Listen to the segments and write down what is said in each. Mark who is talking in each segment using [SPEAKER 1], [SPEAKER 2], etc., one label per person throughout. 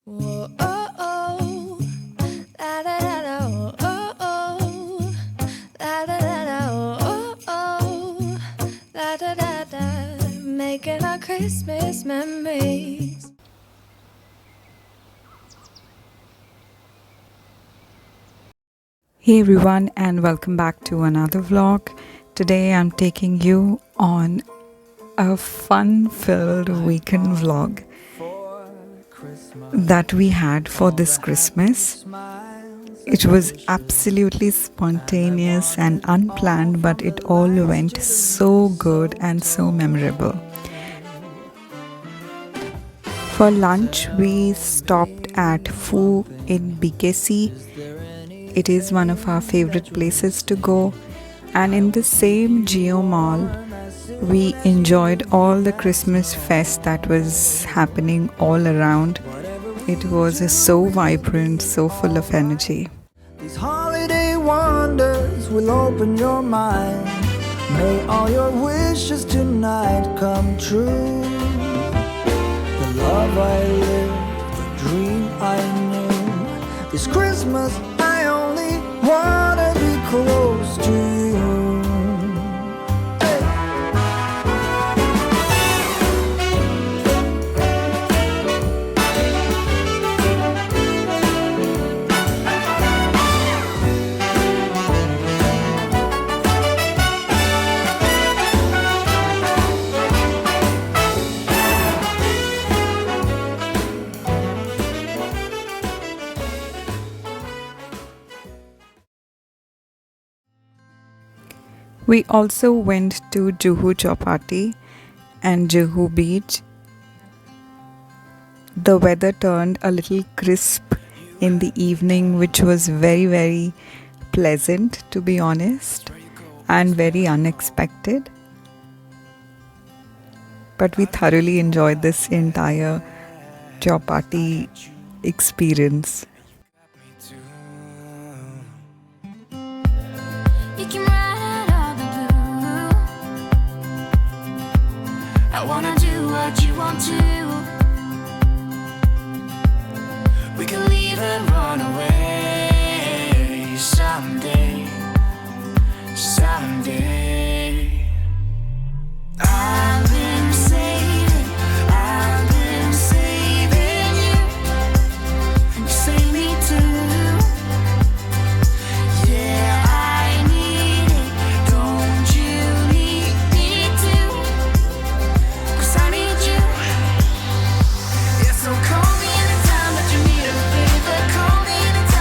[SPEAKER 1] Whoa, oh, oh. Da, da, da, da, oh, oh. Da, da, da, da, oh, oh. Da, da, da, da. Making our Christmas memories.
[SPEAKER 2] Hey everyone, and welcome back to another vlog. Today I'm taking you on a fun-filled weekend vlog that we had for this Christmas. It was absolutely spontaneous and unplanned, but it all went so good and so memorable. For lunch, we stopped at Foo in BKC. It is one of our favorite places to go, and in the same Geo Mall, we enjoyed all the Christmas fest that was happening all around. It was so vibrant, so full of energy.
[SPEAKER 3] These holiday wonders will open your mind. May all your wishes tonight come true. The love I lived, the dream I knew. This Christmas I only wanna be close to you.
[SPEAKER 2] We also went to Juhu Chowpatty and Juhu Beach. The weather turned a little crisp in the evening, which was very pleasant, to be honest, and very unexpected. But we thoroughly enjoyed this entire Chowpatty experience.
[SPEAKER 1] I wanna do what you want to. We can leave and run away someday, someday. I've been saving you. You save me too. Yeah, I need it. Don't you need me too? I need you. Yeah, so call me anytime that you need a favor. Call me anytime.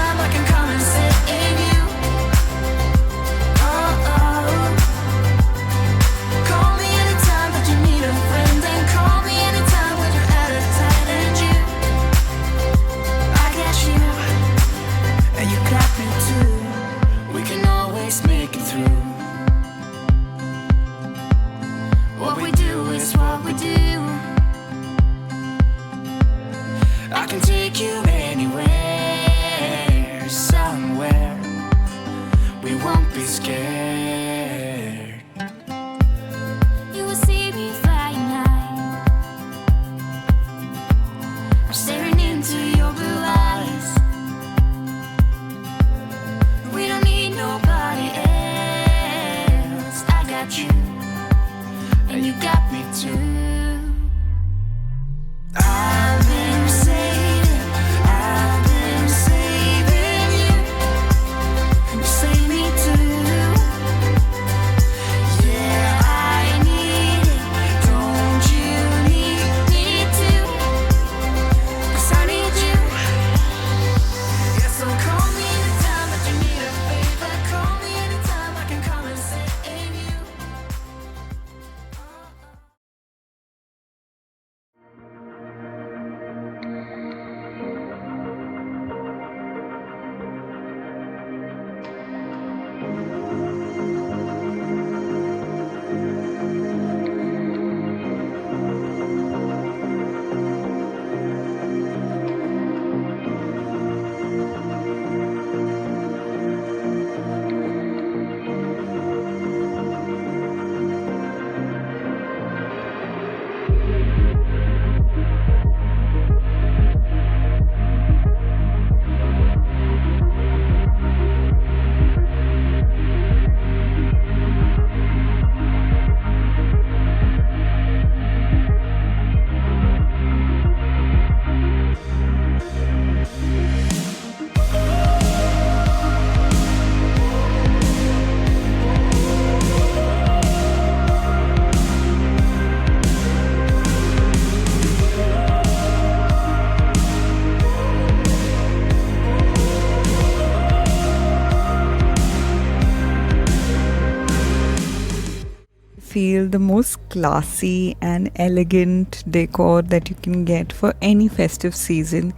[SPEAKER 2] feel the most classy and elegant decor that you can get for any festive season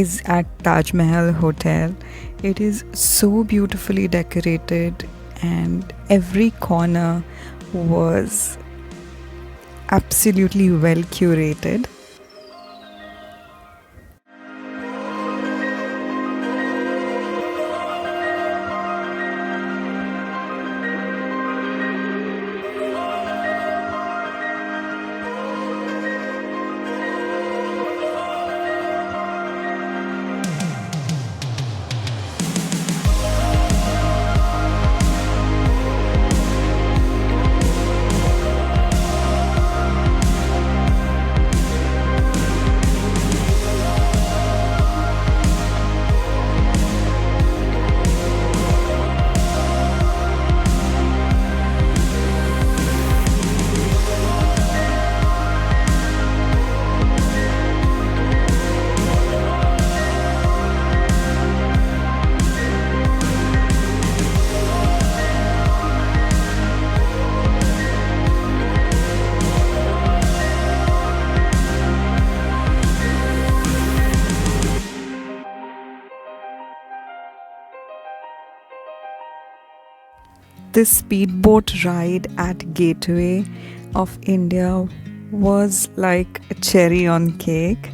[SPEAKER 2] is at Taj Mahal Hotel. It is so beautifully decorated and every corner was absolutely well curated. This speedboat ride at Gateway of India was like a cherry on cake.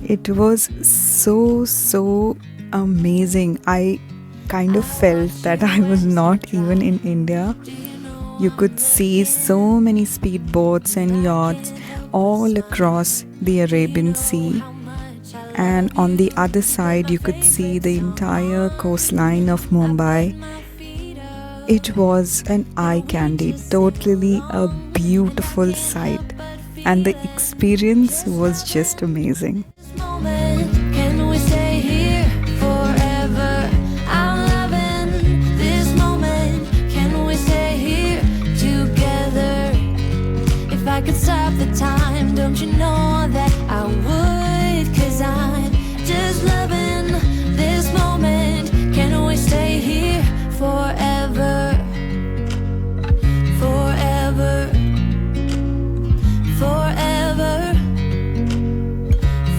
[SPEAKER 2] It was so amazing. I kind of felt that I was not even in India. You could see so many speedboats and yachts all across the Arabian Sea. And on the other side, you could see the entire coastline of Mumbai. It was an eye candy, totally a beautiful sight, and the experience was just amazing.
[SPEAKER 1] Can we stay here forever? I'm loving this moment. Can we stay here together? If I could stop the time, don't you know that I would? 'Cause I'm just loving this moment. Can we stay here forever? Forever. Forever.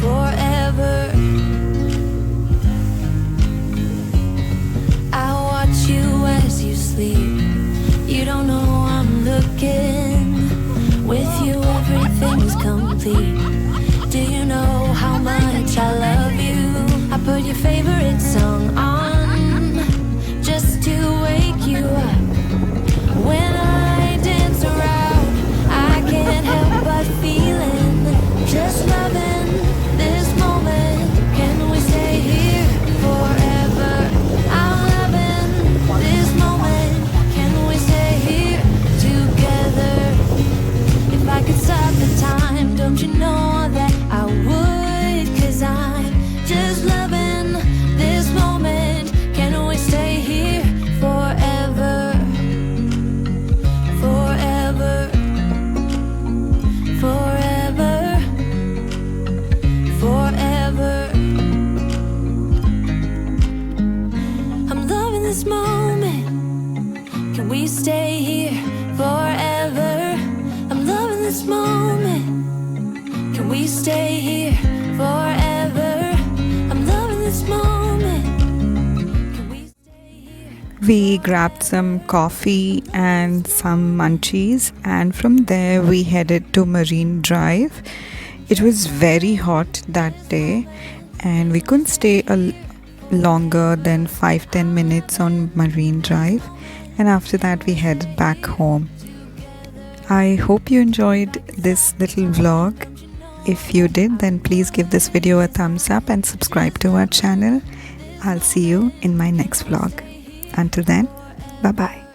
[SPEAKER 1] Forever. I watch you as you sleep. You don't know I'm looking. With you everything's complete. Do you know how much I love you? I put your favorite song on just to wake you up. When I dance around, I can't help but feeling just loving this moment. Can we stay here forever? I'm loving this moment. Can we stay here together? If I could stop the time, don't you know that I would? 'Cause I'm just loving this moment. Can we stay here forever? Forever. Forever. Forever. I'm loving this moment. Can we stay here forever? I'm loving this moment. Can we stay here forever? I'm loving this moment. Can we stay here?
[SPEAKER 2] We grabbed some coffee and some munchies, and from there we headed to Marine Drive. It was very hot that day, and we couldn't stay longer than 5-10 minutes on Marine Drive, and after that we headed back home. I hope you enjoyed this little vlog. If you did, then please give this video a thumbs up and subscribe to our channel. I'll see you in my next vlog. Until then, bye bye.